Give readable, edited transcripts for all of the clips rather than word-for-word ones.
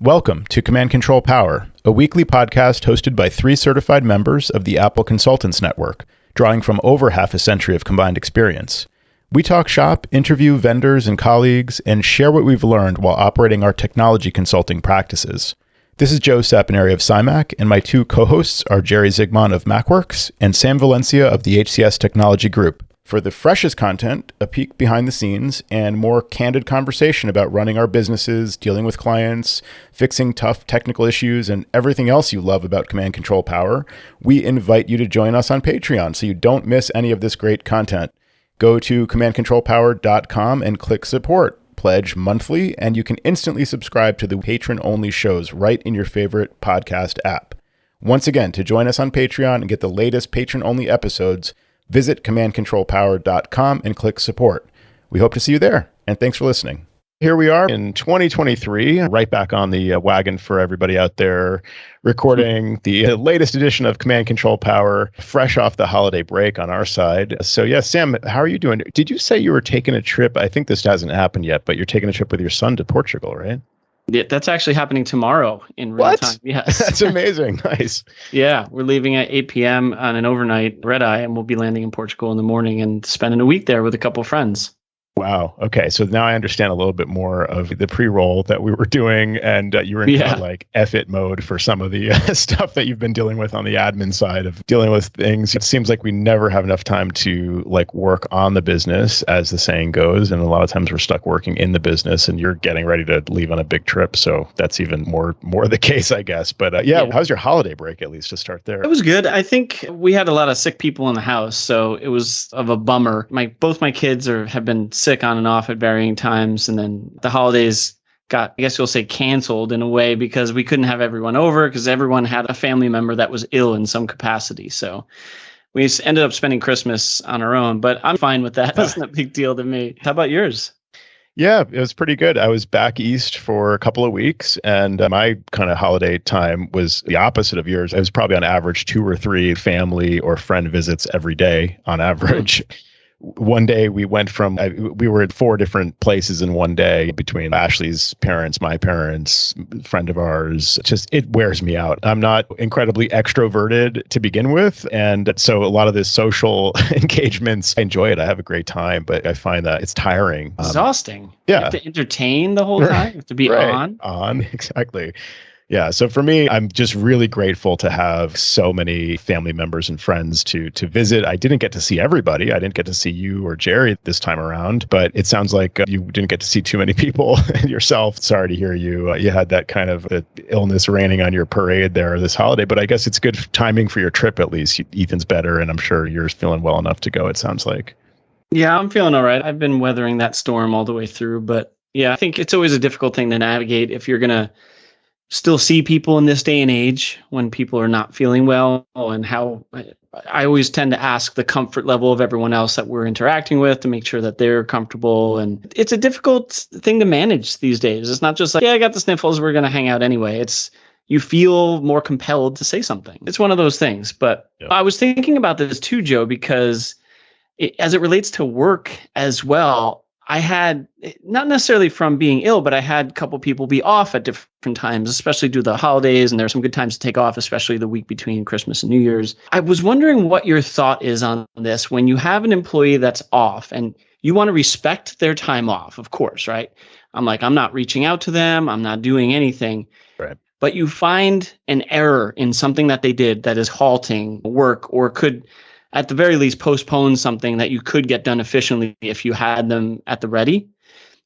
Welcome to Command Control Power, a weekly podcast hosted by 3 certified members of the Apple Consultants Network, drawing from over half a century of combined experience. We talk shop, interview vendors and colleagues, and share what we've learned while operating our technology consulting practices. This is Joe Saponari of SciMac, and my 2 co-hosts are Jerry Zigman of MacWorks and Sam Valencia of the HCS Technology Group. For the freshest content, a peek behind the scenes, and more candid conversation about running our businesses, dealing with clients, fixing tough technical issues, and everything else you love about Command Control Power, we invite you to join us on Patreon so you don't miss any of this great content. Go to commandcontrolpower.com and click support. Pledge monthly, and you can instantly subscribe to the patron-only shows right in your favorite podcast app. Once again, to join us on Patreon and get the latest patron-only episodes, visit commandcontrolpower.com and click support. We hope to see you there, and thanks for listening. Here we are in 2023, right back on the wagon for everybody out there, recording the latest edition of Command Control Power, fresh off the holiday break on our side. So yeah, Sam, how are you doing? Did you say you were taking a trip? I think this hasn't happened yet, but you're taking a trip with your son to Portugal, right? Yeah, that's actually happening tomorrow in real time. Yes. That's amazing. Nice. Yeah, we're leaving at 8 p.m. on an overnight red-eye, and we'll be landing in Portugal in the morning and spending a week there with a couple of friends. Wow. Okay. So now I understand a little bit more of the pre-roll that we were doing, and you were in kind of like F-it mode for some of the stuff that you've been dealing with on the admin side of dealing with things. It seems like we never have enough time to like work on the business, as the saying goes. And a lot of times we're stuck working in the business, and you're getting ready to leave on a big trip. So that's even more the case, I guess. But yeah, how's your holiday break, at least to start there? It was good. I think we had a lot of sick people in the house, so it was of a bummer. Both my kids have been sick on and off at varying times, and then the holidays got, I guess you'll say, canceled in a way because we couldn't have everyone over because everyone had a family member that was ill in some capacity. So we ended up spending Christmas on our own, but I'm fine with that. That's not a big deal to me. How about yours? Yeah, it was pretty good. I was back east for a couple of weeks, and my kind of holiday time was the opposite of yours. I was probably on average 2 or 3 family or friend visits every day on average. One day we went we were at 4 different places in one day between Ashley's parents, my parents, friend of ours. It wears me out. I'm not incredibly extroverted to begin with. And so a lot of this social engagements, I enjoy it. I have a great time, but I find that it's tiring. Exhausting. Yeah. You have to entertain the whole time. You have to be on. On, exactly. Yeah. So for me, I'm just really grateful to have so many family members and friends to visit. I didn't get to see everybody. I didn't get to see you or Jerry this time around, but it sounds like you didn't get to see too many people yourself. Sorry to hear you had that kind of illness raining on your parade there this holiday, but I guess it's good timing for your trip at least. Ethan's better, and I'm sure you're feeling well enough to go, it sounds like. Yeah, I'm feeling all right. I've been weathering that storm all the way through, but yeah, I think it's always a difficult thing to navigate if you're going to still see people in this day and age when people are not feeling well, and how I always tend to ask the comfort level of everyone else that we're interacting with to make sure that they're comfortable. And it's a difficult thing to manage these days. It's not just like, yeah, I got the sniffles, we're going to hang out anyway. You feel more compelled to say something. It's one of those things. But I was thinking about this too, Joe, because as it relates to work as well, I had, not necessarily from being ill, but I had a couple people be off at different times, especially due to the holidays. And there are some good times to take off, especially the week between Christmas and New Year's. I was wondering what your thought is on this when you have an employee that's off and you want to respect their time off, of course, right? I'm not reaching out to them. I'm not doing anything. Right. But you find an error in something that they did that is halting work, or could, at the very least, postpone something that you could get done efficiently if you had them at the ready.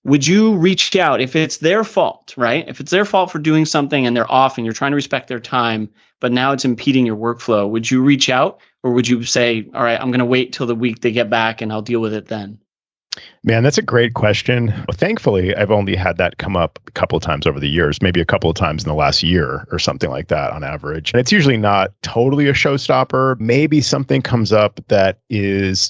Would you reach out if it's their fault, right? If it's their fault for doing something and they're off and you're trying to respect their time, but now it's impeding your workflow, would you reach out, or would you say, all right, I'm going to wait till the week they get back and I'll deal with it then? Man, that's a great question. Well, thankfully, I've only had that come up a couple of times over the years, maybe a couple of times in the last year or something like that on average. And it's usually not totally a showstopper. Maybe something comes up that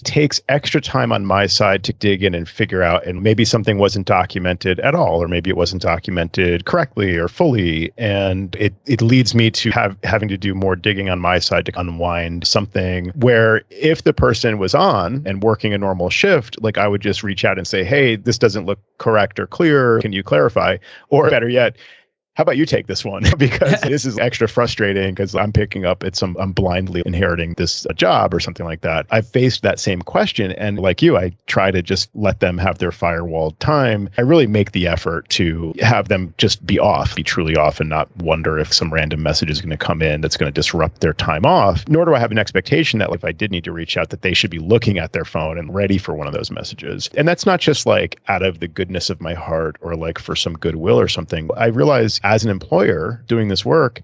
takes extra time on my side to dig in and figure out, and maybe something wasn't documented at all, or maybe it wasn't documented correctly or fully. And it leads me to having to do more digging on my side to unwind something where if the person was on and working a normal shift, like I would just reach out and say, hey, this doesn't look correct or clear. Can you clarify? Or better yet, How about you take this one? Because this is extra frustrating because I'm picking up I'm blindly inheriting this job or something like that. I've faced that same question. And like you, I try to just let them have their firewalled time. I really make the effort to have them just be truly off, and not wonder if some random message is going to come in that's going to disrupt their time off. Nor do I have an expectation that if I did need to reach out, that they should be looking at their phone and ready for one of those messages. And that's not just like out of the goodness of my heart or like for some goodwill or something. I realize as an employer doing this work,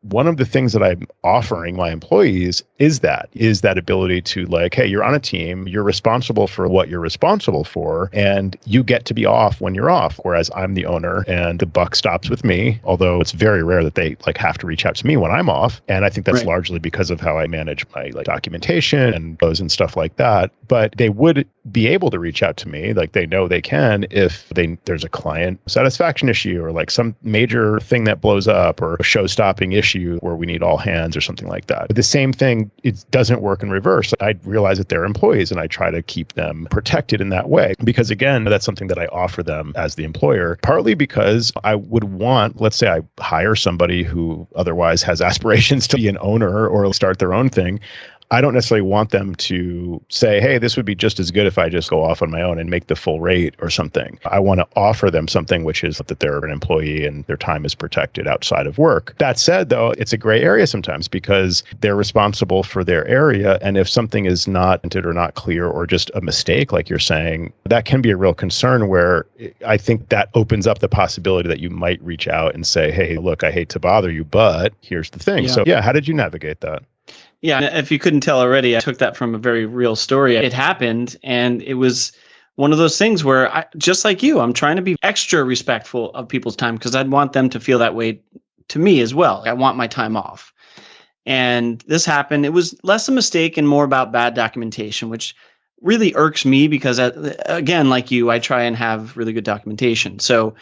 one of the things that I'm offering my employees is that ability to like, hey, you're on a team, you're responsible for what you're responsible for, and you get to be off when you're off. Whereas I'm the owner and the buck stops with me, although it's very rare that they like have to reach out to me when I'm off. And I think that's largely because of how I manage my like documentation and those and stuff like that. But they would be able to reach out to me, like they know they can if there's a client satisfaction issue or like some major thing that blows up or a show-stopping issue where we need all hands or something like that. But the same thing, it doesn't work in reverse. I realize that they're employees and I try to keep them protected in that way because again, that's something that I offer them as the employer, partly because I would want, let's say I hire somebody who otherwise has aspirations to be an owner or start their own thing. I don't necessarily want them to say, hey, this would be just as good if I just go off on my own and make the full rate or something. I want to offer them something which is that they're an employee and their time is protected outside of work. That said, though, it's a gray area sometimes because they're responsible for their area. And if something is not entered or not clear or just a mistake, like you're saying, that can be a real concern where I think that opens up the possibility that you might reach out and say, hey, look, I hate to bother you, but here's the thing. So yeah, how did you navigate that? Yeah, if you couldn't tell already, I took that from a very real story. It happened, and it was one of those things where, just like you, I'm trying to be extra respectful of people's time because I'd want them to feel that way to me as well. I want my time off. And this happened. It was less a mistake and more about bad documentation, which really irks me because, again, like you, I try and have really good documentation. So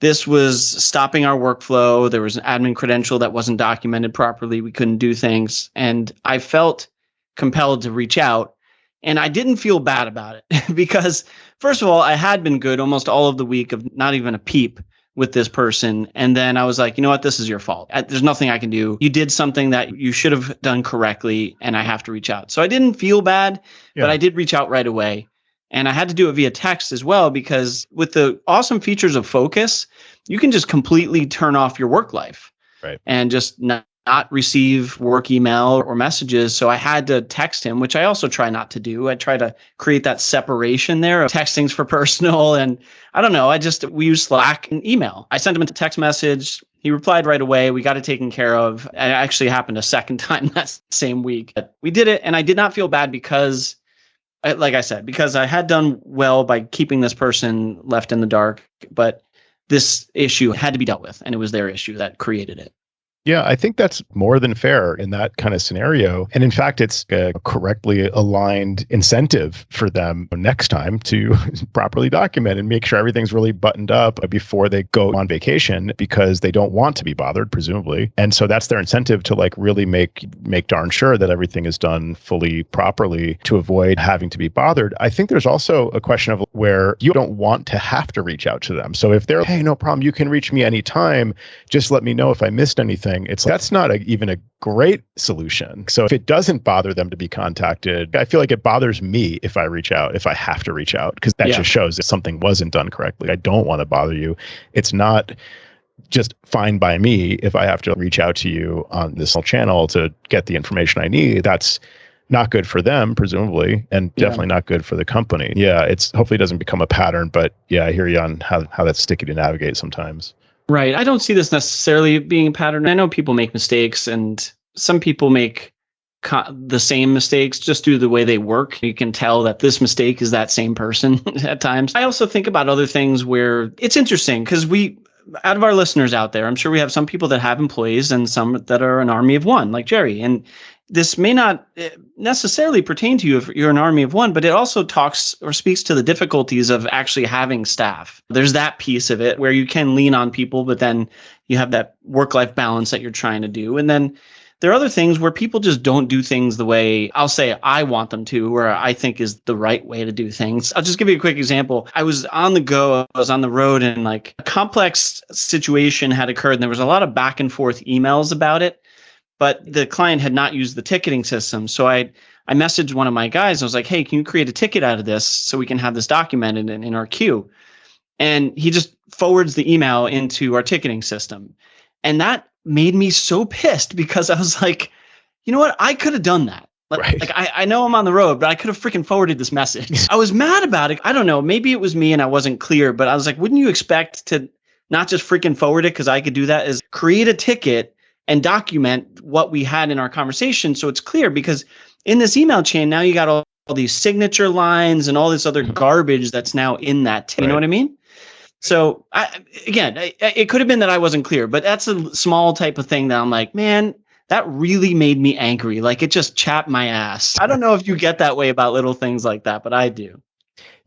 this was stopping our workflow. There was an admin credential that wasn't documented properly. We couldn't do things. And I felt compelled to reach out. And I didn't feel bad about it because, first of all, I had been good almost all of the week of not even a peep with this person. And then I was like, you know what? This is your fault. There's nothing I can do. You did something that you should have done correctly, and I have to reach out. So I didn't feel bad, but I did reach out right away. And I had to do it via text as well, because with the awesome features of Focus, you can just completely turn off your work life and just not receive work email or messages. So I had to text him, which I also try not to do. I try to create that separation there of texting's for personal. And I don't know, we use Slack and email. I sent him a text message. He replied right away. We got it taken care of. It actually happened a second time that same week. But we did it. And I did not feel bad because, like I said, because I had done well by keeping this person left in the dark, but this issue had to be dealt with, and it was their issue that created it. Yeah, I think that's more than fair in that kind of scenario. And in fact, it's a correctly aligned incentive for them next time to properly document and make sure everything's really buttoned up before they go on vacation, because they don't want to be bothered, presumably. And so that's their incentive to like really make darn sure that everything is done fully properly to avoid having to be bothered. I think there's also a question of where you don't want to have to reach out to them. So if they're, hey, no problem, you can reach me anytime, just let me know if I missed anything. It's that's not even a great solution. So if it doesn't bother them to be contacted, I feel like it bothers me if I reach out, if I have to reach out, because that just shows that something wasn't done correctly. I don't want to bother you. It's not just fine by me if I have to reach out to you on this channel to get the information I need. That's not good for them, presumably, and definitely not good for the company. Yeah, it's hopefully it doesn't become a pattern, but yeah, I hear you on how that's sticky to navigate sometimes. Right. I don't see this necessarily being a pattern. I know people make mistakes, and some people make the same mistakes just due to the way they work. You can tell that this mistake is that same person at times. I also think about other things where it's interesting because out of our listeners out there, I'm sure we have some people that have employees and some that are an army of one, like Jerry. And this may not necessarily pertain to you if you're an army of one, but it also talks or speaks to the difficulties of actually having staff. There's that piece of it where you can lean on people, but then you have that work-life balance that you're trying to do. And then There are other things where people just don't do things the way I'll say I want them to, where I think is the right way to do things. I'll just give you a quick example. I was on the go, I was on the road, and like a complex situation had occurred, and there was a lot of back and forth emails about it, but the client had not used the ticketing system. So I messaged one of my guys. I was like, hey, can you create a ticket out of this so we can have this documented in our queue? And he just forwards the email into our ticketing system. And that made me so pissed because I was like, you know what? I could have done that. Like I know I'm on the road, but I could have freaking forwarded this message. I was mad about it. I don't know. Maybe it was me and I wasn't clear, but I was like, wouldn't you expect to not just freaking forward it because I could do that, is create a ticket and document what we had in our conversation so it's clear? Because in this email chain, now you got all these signature lines and all this other garbage that's now in that. You know what I mean? So it could have been that I wasn't clear, but that's a small type of thing that I'm like, man, that really made me angry. Like it just chapped my ass. I don't know if you get that way about little things like that, but I do.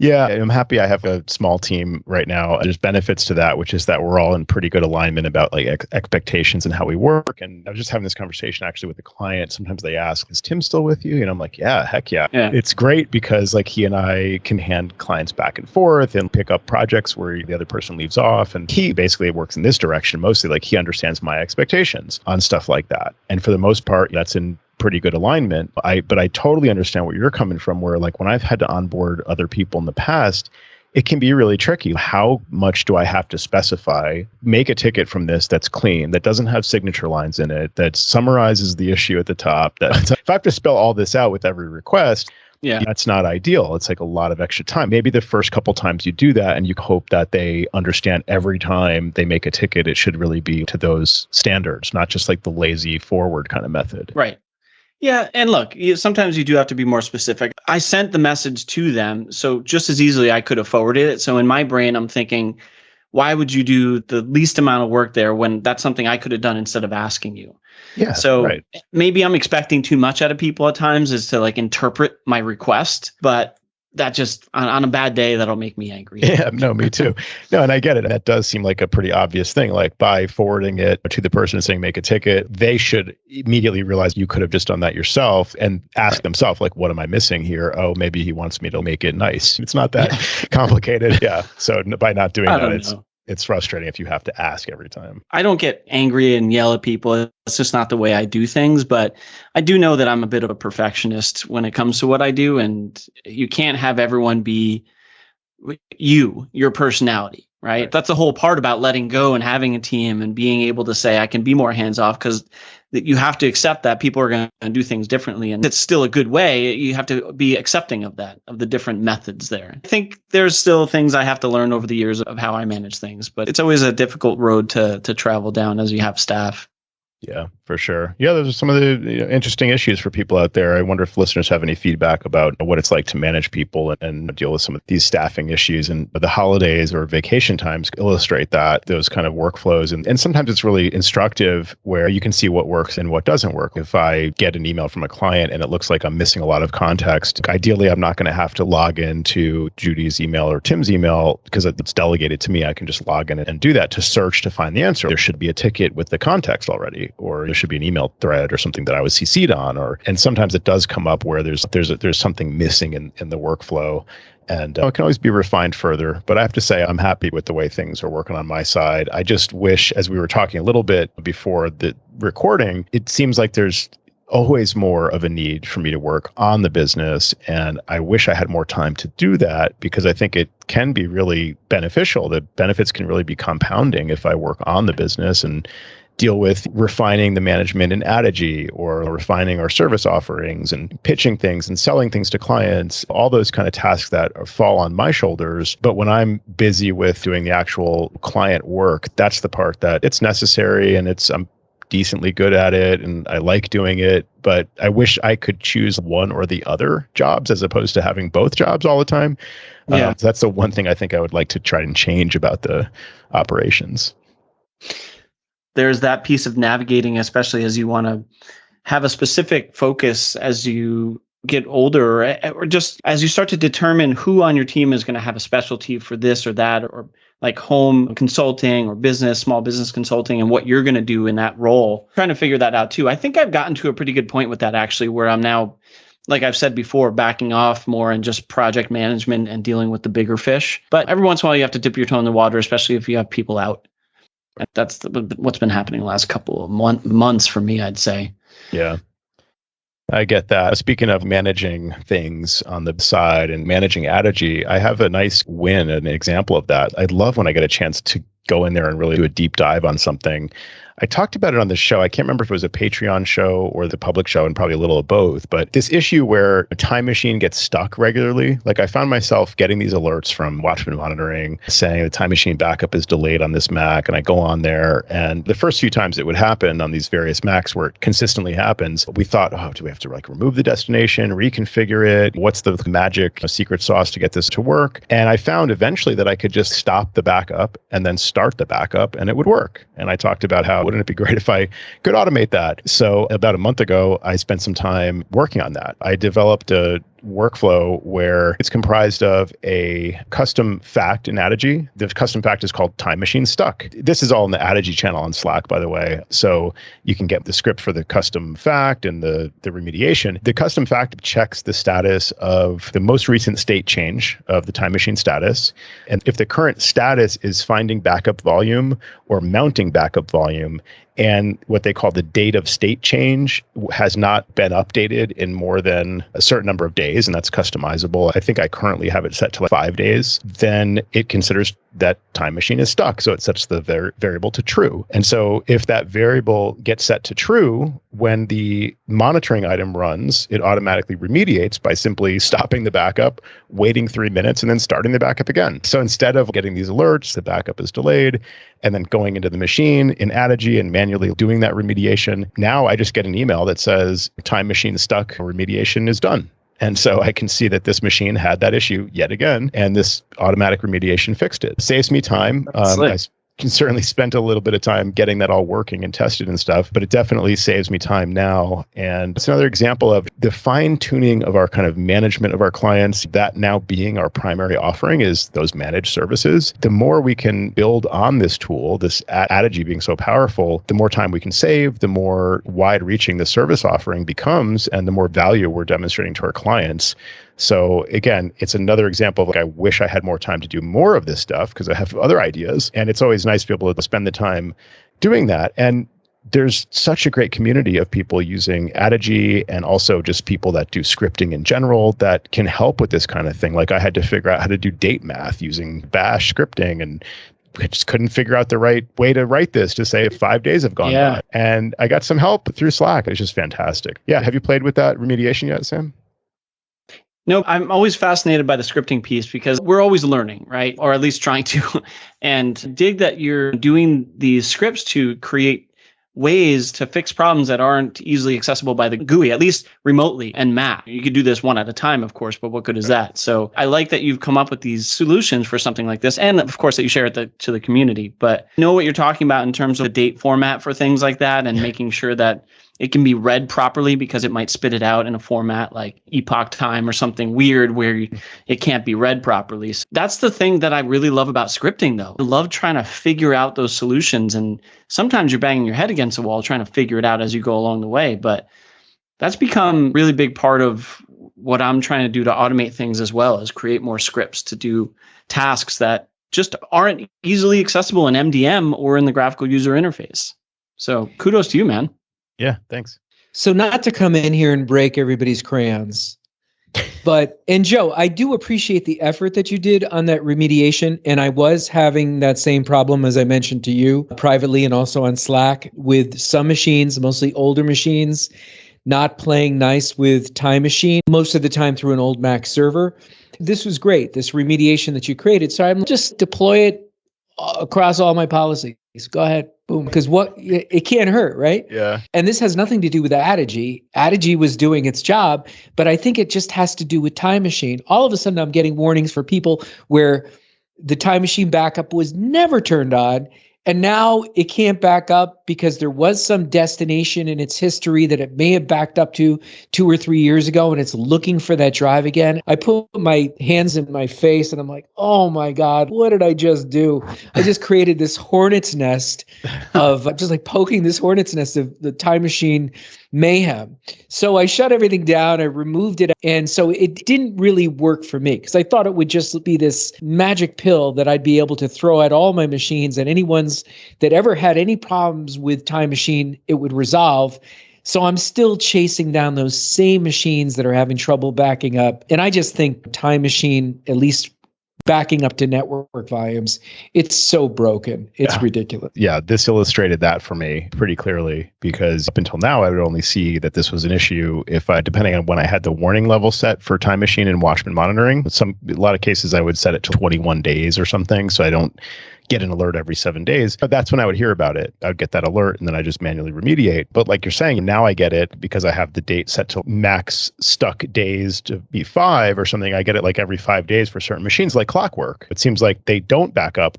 Yeah, I'm happy I have a small team right now. There's benefits to that, which is that we're all in pretty good alignment about like expectations and how we work. And I was just having this conversation actually with a client. Sometimes they ask, is Tim still with you? And I'm like, yeah, heck yeah. It's great because like he and I can hand clients back and forth and pick up projects where the other person leaves off. And he basically works in this direction, mostly like he understands my expectations on stuff like that. And for the most part, that's in pretty good alignment. But I totally understand where you're coming from, where like when I've had to onboard other people in the past, it can be really tricky. How much do I have to specify? Make a ticket from this that's clean, that doesn't have signature lines in it, that summarizes the issue at the top. That if I have to spell all this out with every request, that's not ideal. It's like a lot of extra time. Maybe the first couple times you do that and you hope that they understand every time they make a ticket, it should really be to those standards, not just like the lazy forward kind of method. Right. Yeah. And look, sometimes you do have to be more specific. I sent the message to them. So just as easily I could have forwarded it. So in my brain, I'm thinking, why would you do the least amount of work there when that's something I could have done instead of asking you? Yeah. So maybe I'm expecting too much out of people at times, is to like interpret my request, but that just on a bad day, that'll make me angry. Yeah, no, me too. No, and I get it. That does seem like a pretty obvious thing. Like by forwarding it to the person and saying, make a ticket, they should immediately realize you could have just done that yourself and ask themselves, like, what am I missing here? Oh, maybe he wants me to make it nice. It's not that complicated. Yeah. So by not doing that, it's frustrating if you have to ask every time. I don't get angry and yell at people. It's just not the way I do things. But I do know that I'm a bit of a perfectionist when it comes to what I do. And you can't have everyone be your personality, right? That's the whole part about letting go and having a team and being able to say, I can be more hands off, because you have to accept that people are going to do things differently. And it's still a good way. You have to be accepting of that, of the different methods there. I think there's still things I have to learn over the years of how I manage things, but it's always a difficult road to travel down as you have staff. Yeah, for sure. Yeah, those are some of the interesting issues for people out there. I wonder if listeners have any feedback about what it's like to manage people and deal with some of these staffing issues. And the holidays or vacation times illustrate that, those kind of workflows. And sometimes it's really instructive where you can see what works and what doesn't work. If I get an email from a client and it looks like I'm missing a lot of context, ideally, I'm not going to have to log into Judy's email or Tim's email because it's delegated to me. I can just log in and do that to search to find the answer. There should be a ticket with the context already, or there should be an email thread or something that I was CC'd on, and sometimes it does come up where there's something missing in the workflow, and it can always be refined further. But I have to say, I'm happy with the way things are working on my side. I just wish, as we were talking a little bit before the recording, it seems like there's always more of a need for me to work on the business. And I wish I had more time to do that, because I think it can be really beneficial. The benefits can really be compounding if I work on the business and deal with refining the management in Addigy, or refining our service offerings and pitching things and selling things to clients, all those kind of tasks that fall on my shoulders. But when I'm busy with doing the actual client work, that's the part that it's necessary, and I'm decently good at it and I like doing it. But I wish I could choose one or the other jobs as opposed to having both jobs all the time. So that's the one thing I think I would like to try and change about the operations. There's that piece of navigating, especially as you want to have a specific focus as you get older, or just as you start to determine who on your team is going to have a specialty for this or that, or like home consulting or small business consulting, and what you're going to do in that role, trying to figure that out too. I think I've gotten to a pretty good point with that actually, where I'm now, like I've said before, backing off more and just project management and dealing with the bigger fish. But every once in a while, you have to dip your toe in the water, especially if you have people out. That's what's been happening the last couple of months for me, I'd say. Yeah. I get that. Speaking of managing things on the side and managing Addigy, I have a nice win, an example of that. I love when I get a chance to go in there and really do a deep dive on something. I talked about it on the show. I can't remember if it was a Patreon show or the public show, and probably a little of both. But this issue where a time machine gets stuck regularly, like I found myself getting these alerts from Watchman Monitoring saying the time machine backup is delayed on this Mac. And I go on there, and the first few times it would happen on these various Macs where it consistently happens, we thought, oh, do we have to like remove the destination, reconfigure it? What's the magic secret sauce to get this to work? And I found eventually that I could just stop the backup and then start the backup, and it would work. And I talked about how wouldn't it be great if I could automate that? So about a month ago, I spent some time working on that. I developed a workflow where it's comprised of a custom fact in Addigy. The custom fact is called Time Machine Stuck. This is all in the Addigy channel on Slack, by the way. So you can get the script for the custom fact and the remediation. The custom fact checks the status of the most recent state change of the time machine status. And if the current status is finding backup volume or mounting backup volume, and what they call the date of state change has not been updated in more than a certain number of days, and that's customizable. I think I currently have it set to like 5 days. Then it considers that time machine is stuck. So it sets the variable to true. And so if that variable gets set to true, when the monitoring item runs, it automatically remediates by simply stopping the backup, waiting 3 minutes, and then starting the backup again. So instead of getting these alerts, the backup is delayed, and then going into the machine in Addigy and manually doing that remediation, now I just get an email that says time machine stuck, remediation is done. And so I can see that this machine had that issue yet again, and this automatic remediation fixed it. Saves me time. I can certainly spend a little bit of time getting that all working and tested and stuff, but it definitely saves me time now. And it's another example of the fine tuning of our kind of management of our clients, that now being our primary offering is those managed services. The more we can build on this tool, this Addigy being so powerful, the more time we can save, the more wide reaching the service offering becomes, and the more value we're demonstrating to our clients. So again, it's another example of like, I wish I had more time to do more of this stuff because I have other ideas. And it's always nice to be able to spend the time doing that. And there's such a great community of people using Addigy, and also just people that do scripting in general that can help with this kind of thing. Like I had to figure out how to do date math using Bash scripting, and I just couldn't figure out the right way to write this to say 5 days have gone by. And I got some help through Slack. It's just fantastic. Yeah. Have you played with that remediation yet, Sam? No, I'm always fascinated by the scripting piece because we're always learning, right? Or at least trying to. And dig that you're doing these scripts to create ways to fix problems that aren't easily accessible by the GUI, at least remotely and Mac. You could do this one at a time, of course, but what good is that? So I like that you've come up with these solutions for something like this. And of course that you share it to the community, but know what you're talking about in terms of the date format for things like that, and making sure that it can be read properly, because it might spit it out in a format like epoch time or something weird where it can't be read properly. So that's the thing that I really love about scripting, though. I love trying to figure out those solutions. And sometimes you're banging your head against a wall trying to figure it out as you go along the way. But that's become a really big part of what I'm trying to do to automate things as well, as create more scripts to do tasks that just aren't easily accessible in MDM or in the graphical user interface. So kudos to you, man. Yeah, thanks. So not to come in here and break everybody's crayons, and Joe, I do appreciate the effort that you did on that remediation. And I was having that same problem, as I mentioned to you privately and also on Slack, with some machines, mostly older machines, not playing nice with Time Machine, most of the time through an old Mac server. This was great, this remediation that you created. So I'm just deploy it across all my policies. Go ahead, boom, because it can't hurt, right? Yeah. And this has nothing to do with Addigy. Addigy was doing its job, but I think it just has to do with Time Machine. All of a sudden, I'm getting warnings for people where the Time Machine backup was never turned on, And now it can't back up because there was some destination in its history that it may have backed up to 2 or 3 years ago, and it's looking for that drive again. I put my hands in my face and I'm like, oh my God, what did I just do? I just created this hornet's nest of just like poking this hornet's nest of the Time Machine mayhem. So I shut everything down. I removed it. And so it didn't really work for me because I thought it would just be this magic pill that I'd be able to throw at all my machines, and any ones that ever had any problems with Time Machine, it would resolve. So I'm still chasing down those same machines that are having trouble backing up. And I just think Time Machine, at least backing up to network volumes, it's so broken. It's ridiculous. Yeah, this illustrated that for me pretty clearly, because up until now, I would only see that this was an issue if depending on when I had the warning level set for Time Machine and Watchman monitoring. A lot of cases I would set it to 21 days or something, so I don't get an alert every 7 days. But that's when I would hear about it. I would get that alert and then I just manually remediate. But like you're saying, now I get it because I have the date set to max stuck days to be 5 or something. I get it like every 5 days for certain machines, like clockwork. It seems like they don't back up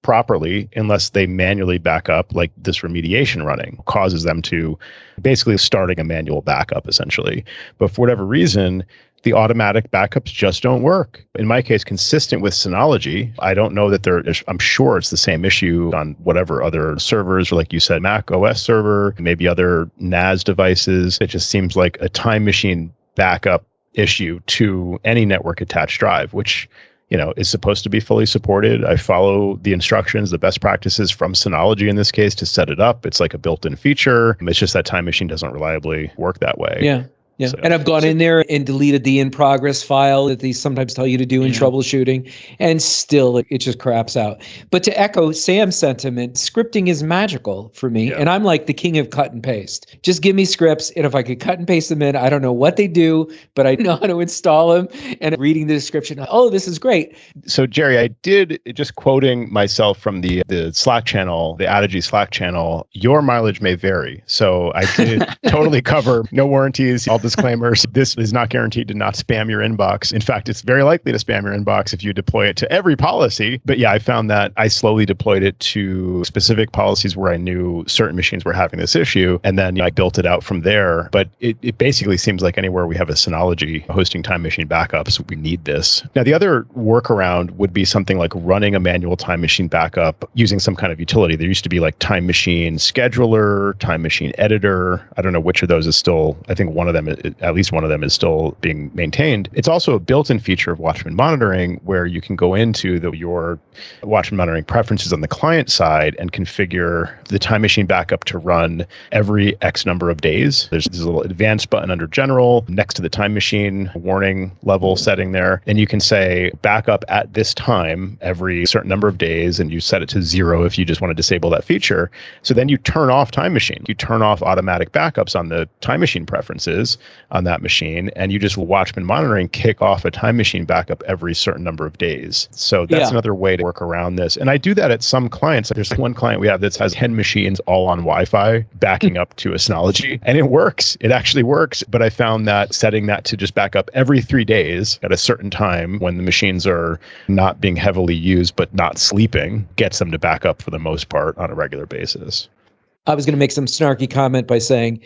properly unless they manually back up, like this remediation running causes them to basically starting a manual backup essentially. But for whatever reason, the automatic backups just don't work. In my case, consistent with Synology, I don't know that I'm sure it's the same issue on whatever other servers, or like you said, Mac OS server, maybe other NAS devices. It just seems like a Time Machine backup issue to any network attached drive, which is supposed to be fully supported. I follow the instructions, the best practices from Synology in this case to set it up. It's like a built-in feature. It's just that Time Machine doesn't reliably work that way. Yeah. Yeah. So, and I've gone in there and deleted the in progress file that they sometimes tell you to do in troubleshooting, and still it just craps out. But to echo Sam's sentiment, scripting is magical for me. Yeah. And I'm like the king of cut and paste. Just give me scripts. And if I could cut and paste them in, I don't know what they do, but I know how to install them. And reading the description, oh, this is great. So Jerry, I did, just quoting myself from the Slack channel, the Addigy Slack channel, your mileage may vary. So I did totally cover no warranties, all disclaimers. This is not guaranteed to not spam your inbox. In fact, it's very likely to spam your inbox if you deploy it to every policy. But yeah, I found that I slowly deployed it to specific policies where I knew certain machines were having this issue. And then I built it out from there. But it basically seems like anywhere we have a Synology hosting Time Machine backups, we need this. Now, the other workaround would be something like running a manual Time Machine backup using some kind of utility. There used to be like Time Machine Scheduler, Time Machine Editor. I don't know which of those is still, I think one of them, at least one of them is still being maintained. It's also a built-in feature of Watchman monitoring where you can go into your Watchman monitoring preferences on the client side and configure the Time Machine backup to run every X number of days. There's a little advanced button under General next to the Time Machine warning level setting there. And you can say backup at this time every certain number of days, and you set it to 0 if you just want to disable that feature. So then you turn off Time Machine. You turn off automatic backups on the Time Machine preferences on that machine, and you just Watchman monitoring kick off a Time Machine backup every certain number of days. So that's another way to work around this. And I do that at some clients. There's one client we have that has 10 machines all on Wi-Fi backing up to a Synology, and it works. It actually works. But I found that setting that to just back up every 3 days at a certain time when the machines are not being heavily used but not sleeping gets them to back up for the most part on a regular basis. I was going to make some snarky comment by saying,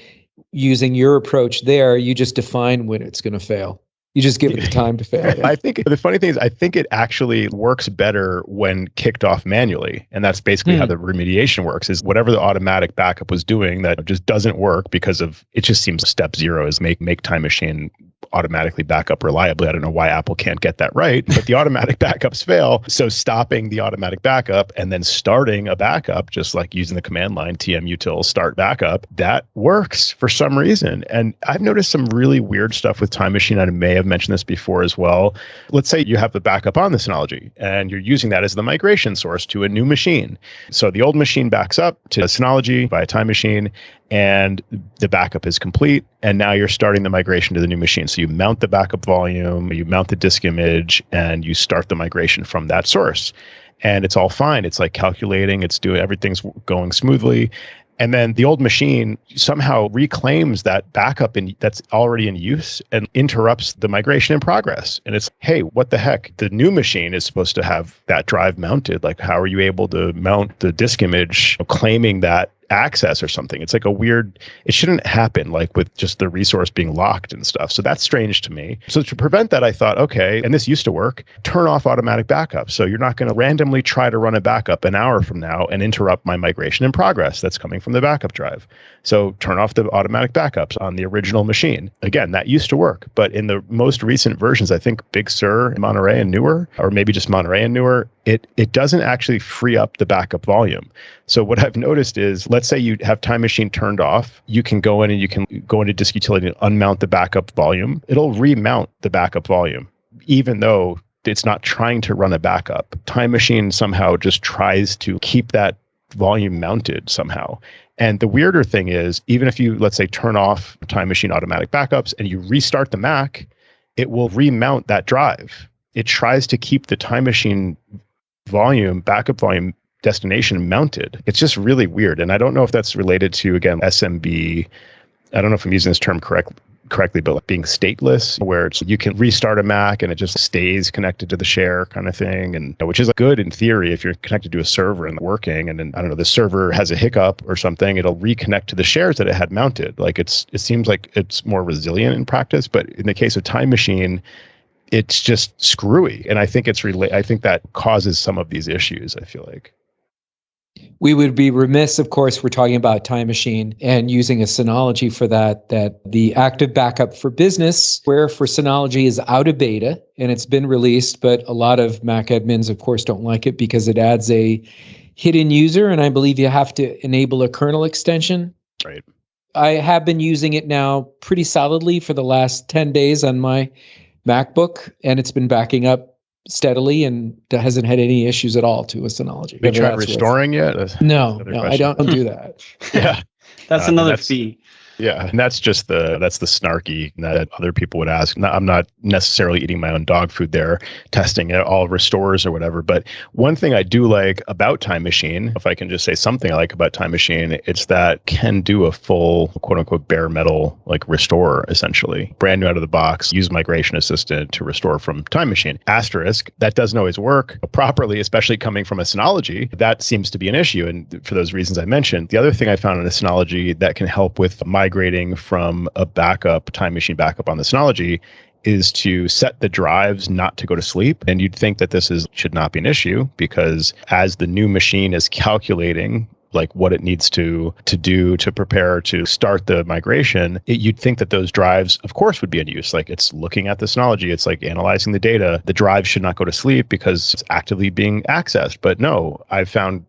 using your approach there, you just define when it's going to fail. You just give it the time to fail. I think the funny thing is, I think it actually works better when kicked off manually. And that's basically how the remediation works, is whatever the automatic backup was doing that just doesn't work because of, it just seems step 0 is make Time Machine automatically back up reliably. I don't know why Apple can't get that right, but the automatic backups fail. So stopping the automatic backup and then starting a backup, just like using the command line tmutil start backup, that works for some reason. And I've noticed some really weird stuff with Time Machine. I may have mentioned this before as well. Let's say you have the backup on the Synology and you're using that as the migration source to a new machine. So the old machine backs up to Synology by a Time Machine, and the backup is complete. And now you're starting the migration to the new machine. So you mount the backup volume, you mount the disk image, and you start the migration from that source. And it's all fine. It's like calculating, it's doing, everything's going smoothly. And then the old machine somehow reclaims that backup that's already in use and interrupts the migration in progress. And it's, hey, what the heck? The new machine is supposed to have that drive mounted. Like, how are you able to mount the disk image claiming that access or something? It's like it shouldn't happen, like with just the resource being locked and stuff. So that's strange to me. So to prevent that, I thought, okay, and this used to work, turn off automatic backup. So you're not going to randomly try to run a backup an hour from now and interrupt my migration in progress that's coming from the backup drive. So turn off the automatic backups on the original machine. Again, that used to work. But in the most recent versions, I think Big Sur, Monterey, and newer, or maybe just Monterey and newer, it doesn't actually free up the backup volume. So what I've noticed is, let's say you have Time Machine turned off, you can go in and you can go into Disk Utility and unmount the backup volume. It'll remount the backup volume, even though it's not trying to run a backup. Time Machine somehow just tries to keep that volume mounted somehow. And the weirder thing is, even if you, let's say, turn off Time Machine automatic backups and you restart the Mac, it will remount that drive. It tries to keep the Time Machine backup volume destination mounted. It's just really weird. And I don't know if that's related to, again, SMB. I don't know if I'm using this term correctly, but like being stateless, where you can restart a Mac and it just stays connected to the share kind of thing, and which is good in theory if you're connected to a server and working, and then, I don't know, the server has a hiccup or something, it'll reconnect to the shares that it had mounted. Like it seems like it's more resilient in practice, but in the case of Time Machine, it's just screwy. And I think I think that causes some of these issues, I feel like. We would be remiss, of course, we're talking about Time Machine and using a Synology for that the active backup for business, where for Synology is out of beta and it's been released, but a lot of Mac admins, of course, don't like it because it adds a hidden user, and I believe you have to enable a kernel extension. Right. I have been using it now pretty solidly for the last 10 days on my MacBook, and it's been backing up steadily and hasn't had any issues at all to a Synology. Have you tried restoring yet? No, I don't do that. Yeah. That's another fee. Yeah, and that's the snarky that other people would ask. I'm not necessarily eating my own dog food there, testing it, all restores or whatever. But one thing I do like about Time Machine, if I can just say something I like about Time Machine, it's that can do a full, quote unquote, bare metal, like restore, essentially. Brand new out of the box, use Migration Assistant to restore from Time Machine. Asterisk, that doesn't always work properly, especially coming from a Synology. That seems to be an issue. And for those reasons I mentioned, the other thing I found in a Synology that can help with migrating from a Time Machine backup on the Synology is to set the drives not to go to sleep. And you'd think that should not be an issue, because as the new machine is calculating like what it needs to do to prepare to start the migration, you'd think that those drives, of course, would be in use. Like, it's looking at the Synology, it's like analyzing the data. The drive should not go to sleep because it's actively being accessed. But no, I've found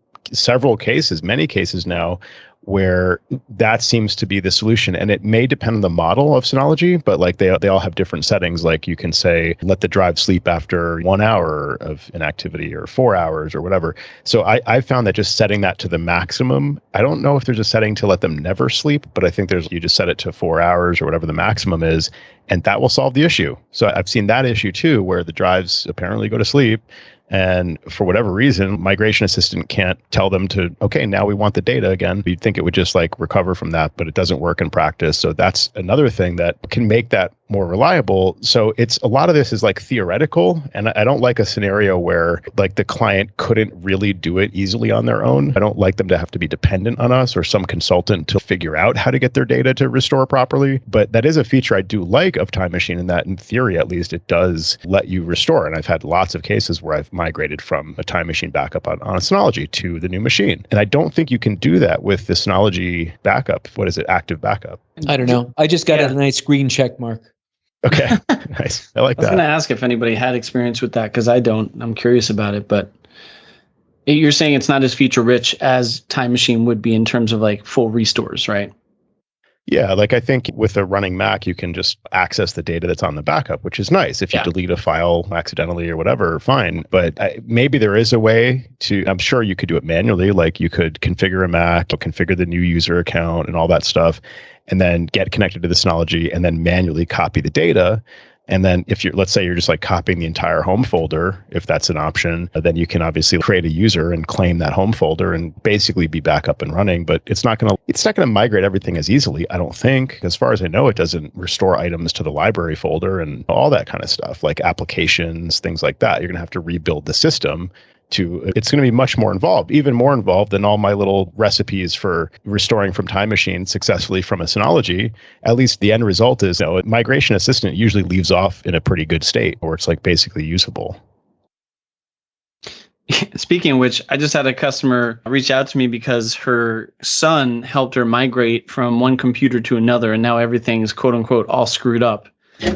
many cases now, where that seems to be the solution. And it may depend on the model of Synology, but like they all have different settings. Like you can say, let the drive sleep after 1 hour of inactivity or 4 hours or whatever. So I found that just setting that to the maximum, I don't know if there's a setting to let them never sleep, but I think you just set it to 4 hours or whatever the maximum is, and that will solve the issue. So I've seen that issue too, where the drives apparently go to sleep. And for whatever reason, Migration Assistant can't tell them to, okay, now we want the data again. You'd think it would just like recover from that, but it doesn't work in practice. So that's another thing that can make that more reliable. So a lot of this is like theoretical. And I don't like a scenario where like the client couldn't really do it easily on their own. I don't like them to have to be dependent on us or some consultant to figure out how to get their data to restore properly. But that is a feature I do like of Time Machine, in that in theory, at least, it does let you restore. And I've had lots of cases where I've migrated from a Time Machine backup on a Synology to the new machine. And I don't think you can do that with the Synology backup. What is it? Active backup. I don't know. I just got a nice green check mark. Okay, nice. I like that. I was going to ask if anybody had experience with that, because I don't. I'm curious about it, but you're saying it's not as feature rich as Time Machine would be in terms of like full restores, right? Yeah, like I think with a running Mac, you can just access the data that's on the backup, which is nice. If you delete a file accidentally or whatever, fine. But maybe there is a way I'm sure you could do it manually. Like you could configure a Mac, configure the new user account and all that stuff, and then get connected to the Synology and then manually copy the data. And then if you're, let's say you're just like copying the entire home folder, if that's an option, then you can obviously create a user and claim that home folder and basically be back up and running. But it's not going to migrate everything as easily, I don't think. As far as I know, it doesn't restore items to the library folder and all that kind of stuff, like applications, things like that. You're going to have to rebuild the system. It's going to be much more involved, even more involved than all my little recipes for restoring from Time Machine successfully from a Synology. At least the end result is, Migration Assistant usually leaves off in a pretty good state where it's like basically usable. Speaking of which, I just had a customer reach out to me because her son helped her migrate from one computer to another, and now everything's quote unquote all screwed up.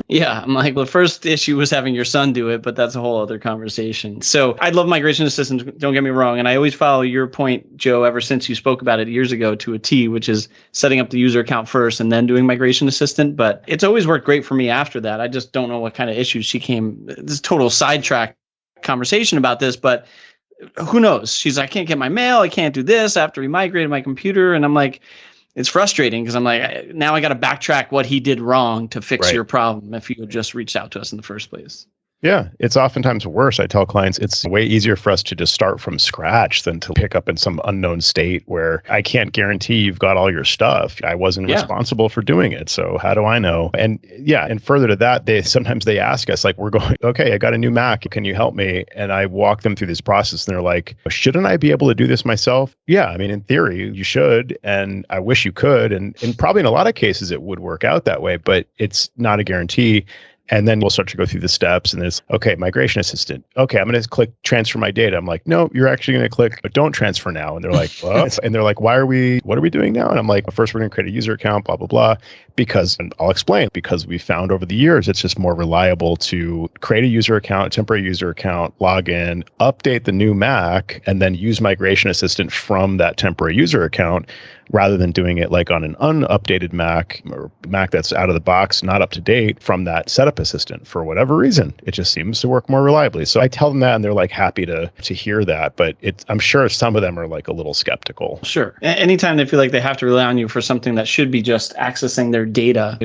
Yeah, I'm like, well, the first issue was having your son do it, but that's a whole other conversation. So I love Migration Assistant, don't get me wrong. And I always follow your point, Joe, ever since you spoke about it years ago to a T, which is setting up the user account first and then doing Migration Assistant. But it's always worked great for me after that. I just don't know what kind of issues she came. This total sidetrack conversation about this, but who knows? She's like, I can't get my mail. I can't do this after we migrated my computer. And I'm like, it's frustrating because I'm like, now I got to backtrack what he did wrong to fix your problem if you had just reached out to us in the first place. Yeah, it's oftentimes worse. I tell clients it's way easier for us to just start from scratch than to pick up in some unknown state where I can't guarantee you've got all your stuff. I wasn't responsible for doing it. So how do I know? And and further to that, sometimes they ask us, like, we're going, okay, I got a new Mac. Can you help me? And I walk them through this process and they're like, shouldn't I be able to do this myself? Yeah, I mean, in theory, you should. And I wish you could. And probably in a lot of cases, it would work out that way, but it's not a guarantee. And then we'll start to go through the steps and it's, okay, Migration Assistant. Okay, I'm going to click transfer my data. I'm like, no, you're actually going to click, but don't transfer now. And they're like, what? And they're like, what are we doing now? And I'm like, first we're going to create a user account, blah, blah, blah. And I'll explain, because we found over the years, it's just more reliable to create a user account, a temporary user account, log in, update the new Mac, and then use Migration Assistant from that temporary user account, rather than doing it like on an unupdated Mac or Mac that's out of the box, not up to date from that setup assistant for whatever reason. It just seems to work more reliably. So I tell them that and they're like happy to hear that, but I'm sure some of them are like a little skeptical. Sure. Anytime they feel like they have to rely on you for something that should be just accessing their data,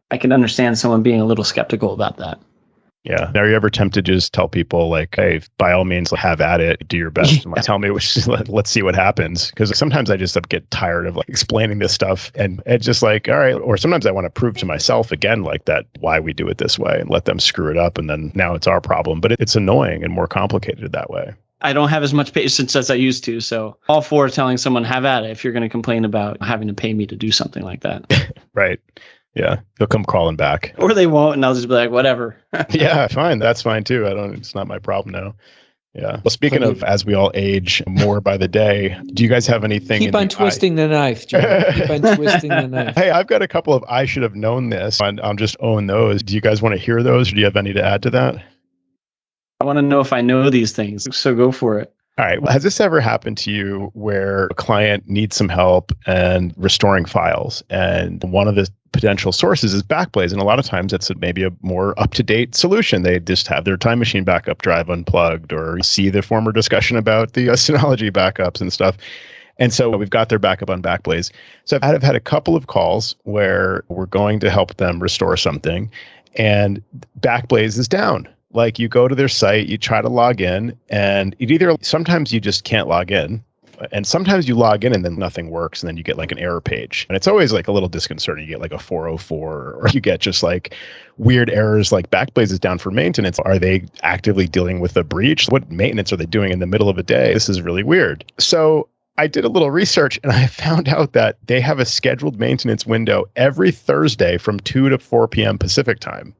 I can understand someone being a little skeptical about that. Yeah. Are you ever tempted to just tell people like, hey, by all means, have at it, do your best. Yeah. Tell me, let's see what happens. Because sometimes I just get tired of like explaining this stuff and it's just like, all right. Or sometimes I want to prove to myself again, like that, why we do it this way and let them screw it up. And then now it's our problem. But it's annoying and more complicated that way. I don't have as much patience as I used to. So all for telling someone, have at it if you're going to complain about having to pay me to do something like that. Right. Yeah, they'll come crawling back. Or they won't, and I'll just be like, whatever. Yeah, fine. That's fine too. It's not my problem now. Yeah. Well, speaking of as we all age more by the day, do you guys have anything? Keep on twisting the knife, Joe. Keep on twisting the knife. Hey, I've got a couple of I should have known this, and I'll just own those. Do you guys want to hear those, or do you have any to add to that? I want to know if I know these things, so go for it. All right. Well, has this ever happened to you where a client needs some help and restoring files? And one of the potential sources is BackBlaze. And a lot of times it's maybe a more up-to-date solution. They just have their Time Machine backup drive unplugged, or see the former discussion about the Synology backups and stuff. And so we've got their backup on BackBlaze. So I've had a couple of calls where we're going to help them restore something and BackBlaze is down. Like, you go to their site, you try to log in, and sometimes you just can't log in, and sometimes you log in and then nothing works, and then you get like an error page. And it's always like a little disconcerting. You get like a 404, or you get just like weird errors like BackBlaze is down for maintenance. Are they actively dealing with a breach? What maintenance are they doing in the middle of a day? This is really weird. So I did a little research and I found out that they have a scheduled maintenance window every Thursday from 2 to 4 p.m. Pacific time.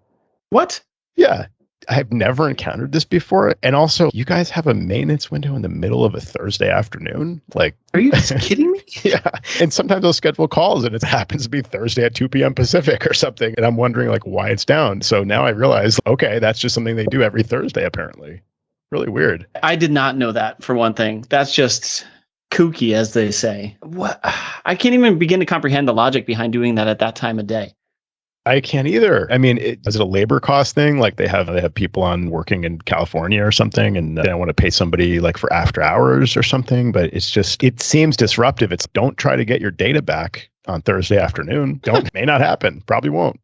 What? Yeah. I've never encountered this before. And also, you guys have a maintenance window in the middle of a Thursday afternoon? Like, are you kidding me? Yeah. And sometimes they'll schedule calls and it happens to be Thursday at 2 p.m. Pacific or something. And I'm wondering like why it's down. So now I realize, okay, that's just something they do every Thursday, apparently. Really weird. I did not know that, for one thing. That's just kooky, as they say. What? I can't even begin to comprehend the logic behind doing that at that time of day. I can't either. I mean, is it a labor cost thing? Like they have people on working in California or something, and they don't want to pay somebody like for after hours or something. But it seems disruptive. It's don't try to get your data back on Thursday afternoon. May not happen. Probably won't.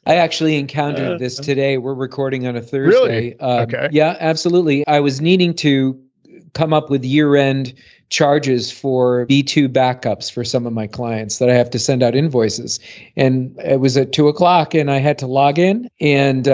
I actually encountered this today. We're recording on a Thursday. Really? Okay. Yeah, absolutely. I was needing to come up with year-end charges for B2 backups for some of my clients that I have to send out invoices. And it was at 2:00 and I had to log in, and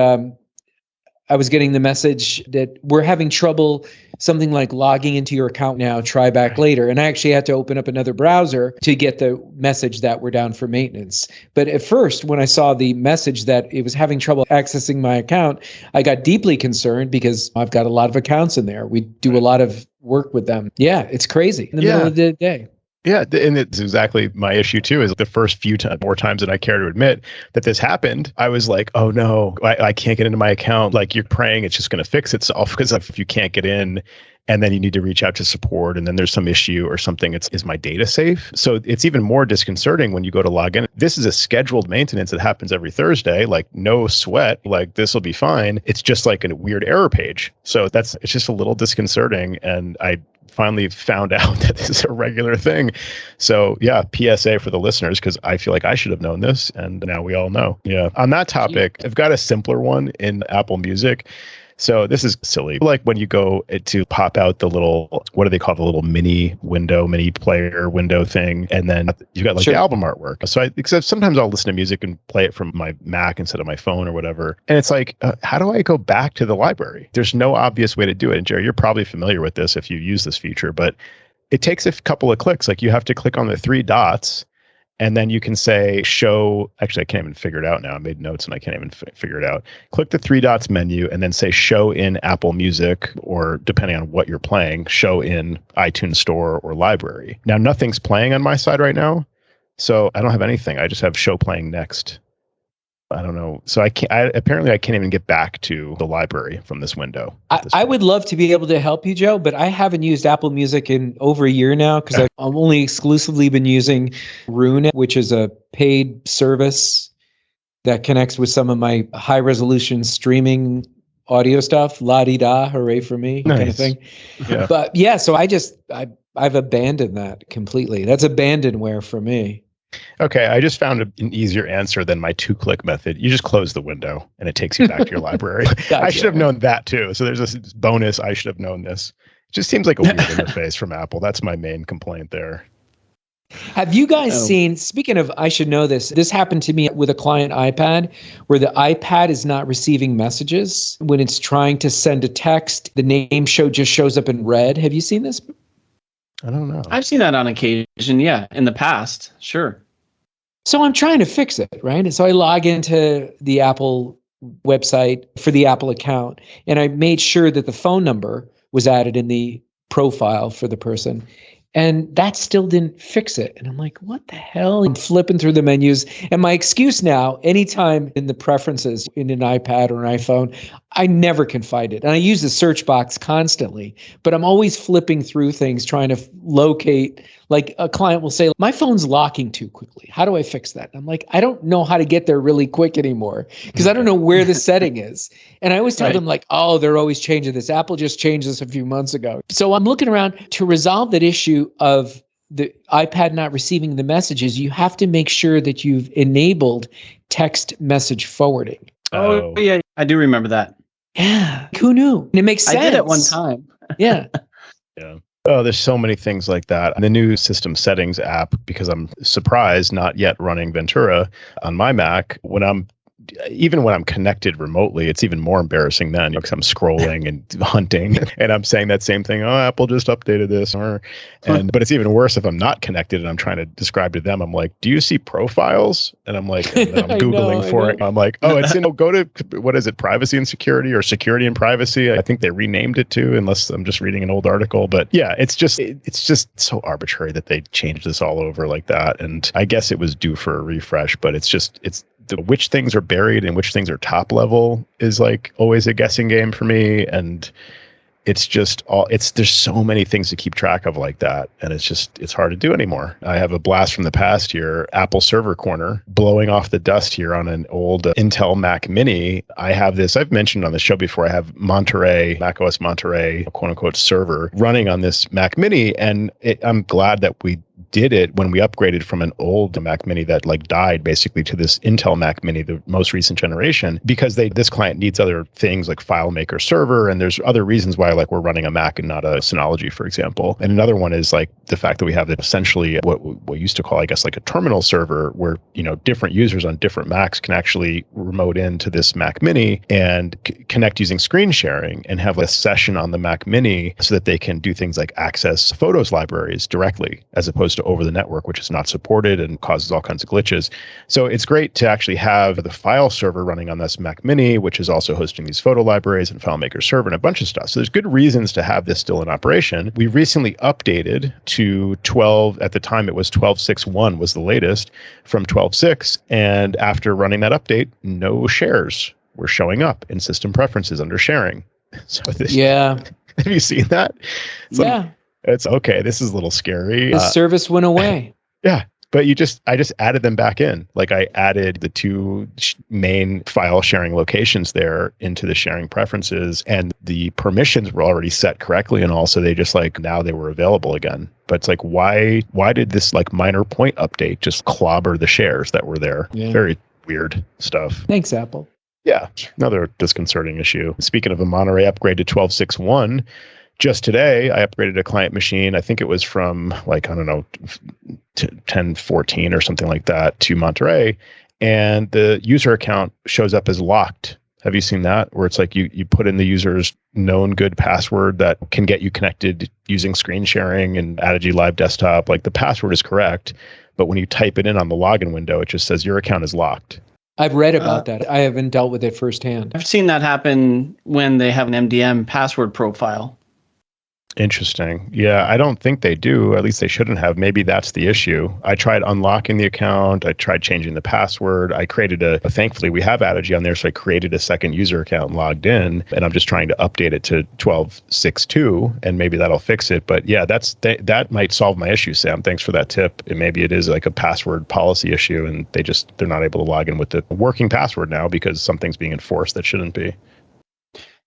I was getting the message that we're having trouble, something like logging into your account now, try back later. And I actually had to open up another browser to get the message that we're down for maintenance. But at first, when I saw the message that it was having trouble accessing my account, I got deeply concerned because I've got a lot of accounts in there. We do a lot of work with them. Yeah, it's crazy in the middle of the day. Yeah, and it's exactly my issue too. Is the first few more times that I care to admit that this happened, I was like, "Oh no, I can't get into my account." Like, you're praying it's just going to fix itself, because if you can't get in, and then you need to reach out to support, and then there's some issue or something, is my data safe? So it's even more disconcerting when you go to log in. This is a scheduled maintenance that happens every Thursday. Like, no sweat. Like, this will be fine. It's just like a weird error page. So it's just a little disconcerting, and I finally found out that this is a regular thing. So yeah, PSA for the listeners, because I feel like I should have known this, and now we all know. Yeah. On that topic, I've got a simpler one in Apple Music. So this is silly. Like when you go to pop out the little, what do they call the little mini player window thing, and then you got like the album artwork. So because sometimes I'll listen to music and play it from my Mac instead of my phone or whatever. And it's like, how do I go back to the library? There's no obvious way to do it. And Jerry, you're probably familiar with this if you use this feature, but it takes a couple of clicks. Like, you have to click on the three dots, and then you can say show. Actually, I can't even figure it out now. I made notes and I can't even figure it out. Click the three dots menu and then say show in Apple Music, or depending on what you're playing, show in iTunes Store or library. Now, nothing's playing on my side right now, so I don't have anything. I just have show playing next. I don't know. So apparently I can't even get back to the library from this window. I would love to be able to help you, Joe, but I haven't used Apple Music in over a year now, because I've only exclusively been using Rhune, which is a paid service that connects with some of my high resolution streaming audio stuff. La-di-da, hooray for me, kind of thing. Yeah. But yeah, so I've abandoned that completely. That's abandonware for me. Okay, I just found an easier answer than my 2-click method. You just close the window and it takes you back to your library. Gotcha. I should have known that too. So there's this bonus. I should have known this. It just seems like a weird interface from Apple. That's my main complaint there. Have you guys seen, speaking of I should know this happened to me with a client iPad, where the iPad is not receiving messages. When it's trying to send a text, the name just shows up in red. Have you seen this? I don't know. I've seen that on occasion, yeah, in the past, sure. So I'm trying to fix it, right? And so I log into the Apple website for the Apple account, and I made sure that the phone number was added in the profile for the person. And that still didn't fix it. And I'm like, what the hell? I'm flipping through the menus. And my excuse now, anytime in the preferences in an iPad or an iPhone, I never can find it. And I use the search box constantly, but I'm always flipping through things, trying to locate. Like a client will say, my phone's locking too quickly. How do I fix that? And I'm like, I don't know how to get there really quick anymore, because I don't know where the setting is. And I always tell them like, oh, they're always changing this. Apple just changed this a few months ago. So I'm looking around to resolve that issue of the iPad not receiving the messages. You have to make sure that you've enabled text message forwarding. Oh yeah, I do remember that. Yeah, who knew? And it makes sense. I did it one time. Yeah. Yeah. Oh, there's so many things like that. The new system settings app, because I'm surprised not yet running Ventura on my Mac, even when I'm connected remotely, it's even more embarrassing then, because I'm scrolling and hunting and I'm saying that same thing. Oh, Apple just updated this. But it's even worse if I'm not connected and I'm trying to describe to them. I'm like, do you see profiles? And I'm like, and I'm Googling for it. I'm like, oh, it's go to, what is it? Privacy and security, or security and privacy. I think they renamed it too, unless I'm just reading an old article. But yeah, it's just so arbitrary that they changed this all over like that. And I guess it was due for a refresh, but it's which things are buried and which things are top level is like always a guessing game for me. And it's just there's so many things to keep track of like that. And it's hard to do anymore. I have a blast from the past here, Apple Server Corner, blowing off the dust here on an old Intel Mac Mini. I have this, I've mentioned on the show before, I have macOS Monterey, quote unquote, server running on this Mac Mini. And I'm glad that we did it when we upgraded from an old Mac Mini that like died basically to this Intel Mac Mini, the most recent generation, because this client needs other things like FileMaker server, and there's other reasons why like we're running a Mac and not a Synology, for example. And another one is like the fact that we have essentially what we used to call, I guess, like a terminal server where, different users on different Macs can actually remote into this Mac Mini and connect using screen sharing and have a session on the Mac Mini so that they can do things like access photos libraries directly as opposed to over the network, which is not supported and causes all kinds of glitches. So it's great to actually have the file server running on this Mac Mini, which is also hosting these photo libraries and FileMaker server and a bunch of stuff. So there's good reasons to have this still in operation. We recently updated to 12, at the time it was 12.6.1 was the latest from 12.6. And after running that update, no shares were showing up in system preferences under sharing. So yeah. Have you seen that? Yeah. It's okay. This is a little scary. The service went away. Yeah. But I just added them back in. Like I added the two main file sharing locations there into the sharing preferences, and the permissions were already set correctly. And also they just like, now they were available again. But it's like, why did this like minor point update just clobber the shares that were there? Yeah. Very weird stuff. Thanks, Apple. Yeah. Another disconcerting issue. Speaking of a Monterey upgrade to 12.6.1, just today, I upgraded a client machine. I think it was from like, I don't know, 10.14 or something like that to Monterey. And the user account shows up as locked. Have you seen that? Where it's like you put in the user's known good password that can get you connected using screen sharing and Addigy Live Desktop. Like the password is correct, but when you type it in on the login window, it just says your account is locked. I've read about that. I haven't dealt with it firsthand. I've seen that happen when they have an MDM password profile. Interesting. Yeah, I don't think they do. At least they shouldn't have. Maybe that's the issue. I tried unlocking the account. I tried changing the password. I created thankfully we have Addigy on there, so I created a second user account and logged in, and I'm just trying to update it to 12.6.2, and maybe that'll fix it. But yeah, that might solve my issue, Sam. Thanks for that tip. And maybe it is like a password policy issue, and they're not able to log in with the working password now because something's being enforced that shouldn't be.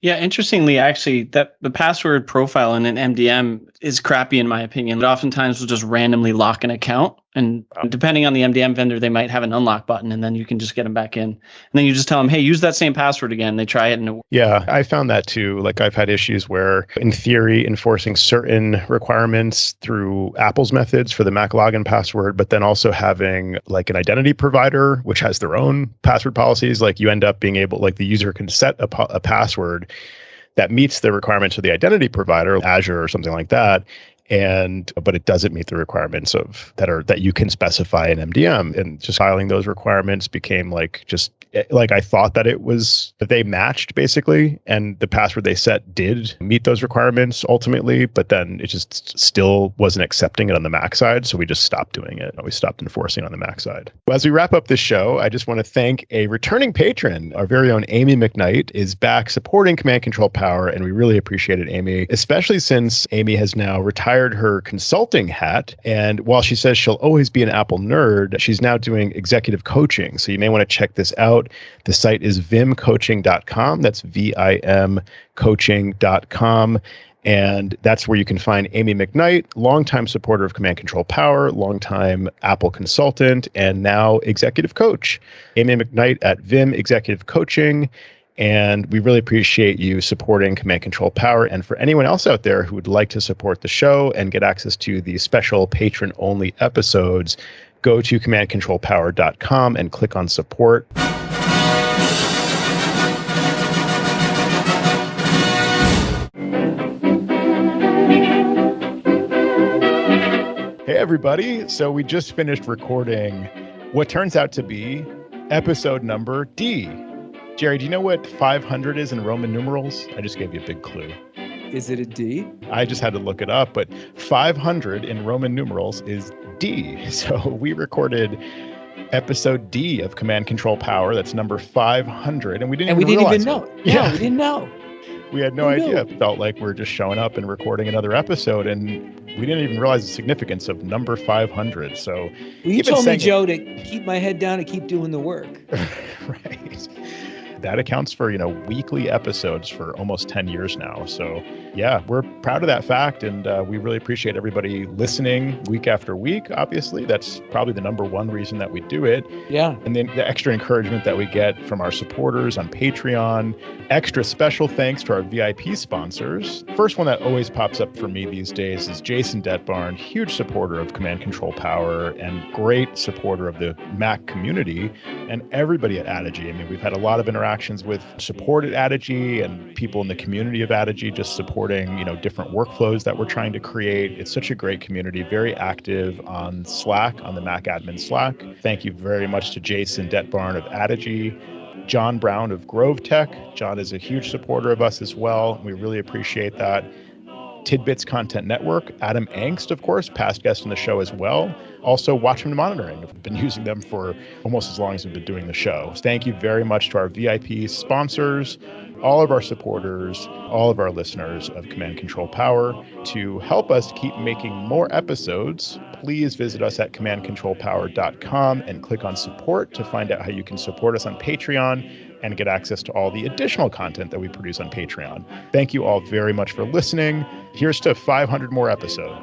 Yeah, interestingly, actually, that the password profile in an MDM is crappy in my opinion. It oftentimes will just randomly lock an account, and depending on the MDM vendor, they might have an unlock button, and then you can just get them back in. And then you just tell them, hey, use that same password again. They try it, and it works. Yeah, I found that too. Like I've had issues where, in theory, enforcing certain requirements through Apple's methods for the Mac login password, but then also having like an identity provider, which has their own password policies. Like you end up being able, like the user can set a password that meets the requirements of the identity provider, Azure or something like that, but it doesn't meet the requirements that you can specify in MDM. And just filing those requirements became like I thought that they matched basically, and the password they set did meet those requirements ultimately, but then it just still wasn't accepting it on the Mac side. So we just stopped doing it. We stopped enforcing on the Mac side. Well, as we wrap up this show, I just want to thank a returning patron. Our very own Amy McKnight is back supporting Command Control Power, and we really appreciate it, Amy, especially since Amy has now retired her consulting hat. And while she says she'll always be an Apple nerd, she's now doing executive coaching. So you may want to check this out. The site is vimcoaching.com. That's VIM coaching.com. And that's where you can find Amy McKnight, longtime supporter of Command Control Power, longtime Apple consultant, and now executive coach. Amy McKnight at Vim Executive Coaching. And we really appreciate you supporting Command Control Power. And for anyone else out there who would like to support the show and get access to the special patron-only episodes, go to commandcontrolpower.com and click on support. Hey, everybody. So we just finished recording what turns out to be episode number D. Jerry, do you know what 500 is in Roman numerals? I just gave you a big clue. Is it a D? I just had to look it up, but 500 in Roman numerals is D. So we recorded episode D of Command Control Power. That's number 500. And we didn't even know. Yeah, we didn't know. We had no idea. It felt like we're just showing up and recording another episode, and we didn't even realize the significance of number 500. So well, you told me, Joe, to keep my head down and keep doing the work. Right. That accounts for, weekly episodes for almost 10 years now. So Yeah, we're proud of that fact, and we really appreciate everybody listening week after week. Obviously, that's probably the number one reason that we do it. Yeah. And then the extra encouragement that we get from our supporters on Patreon. Extra special thanks to our VIP sponsors. First one that always pops up for me these days is Jason Detbarn, huge supporter of Command Control Power and great supporter of the Mac community and everybody at Addigy. I mean, we've had a lot of interactions with support at Addigy and people in the community of Addigy just supporting, different workflows that we're trying to create. It's such a great community, very active on Slack, on the Mac admin Slack. Thank you very much to Jason Detbarn of Addigy. John Brown of Grove Tech. John is a huge supporter of us as well. We really appreciate that. Tidbits Content Network, Adam Angst, of course, past guest on the show as well. Also, Watchman Monitoring. I've been using them for almost as long as we've been doing the show. So thank you very much to our VIP sponsors, all of our supporters, all of our listeners of Command Control Power. To help us keep making more episodes, please visit us at commandcontrolpower.com and click on support to find out how you can support us on Patreon and get access to all the additional content that we produce on Patreon. Thank you all very much for listening. Here's to 500 more episodes.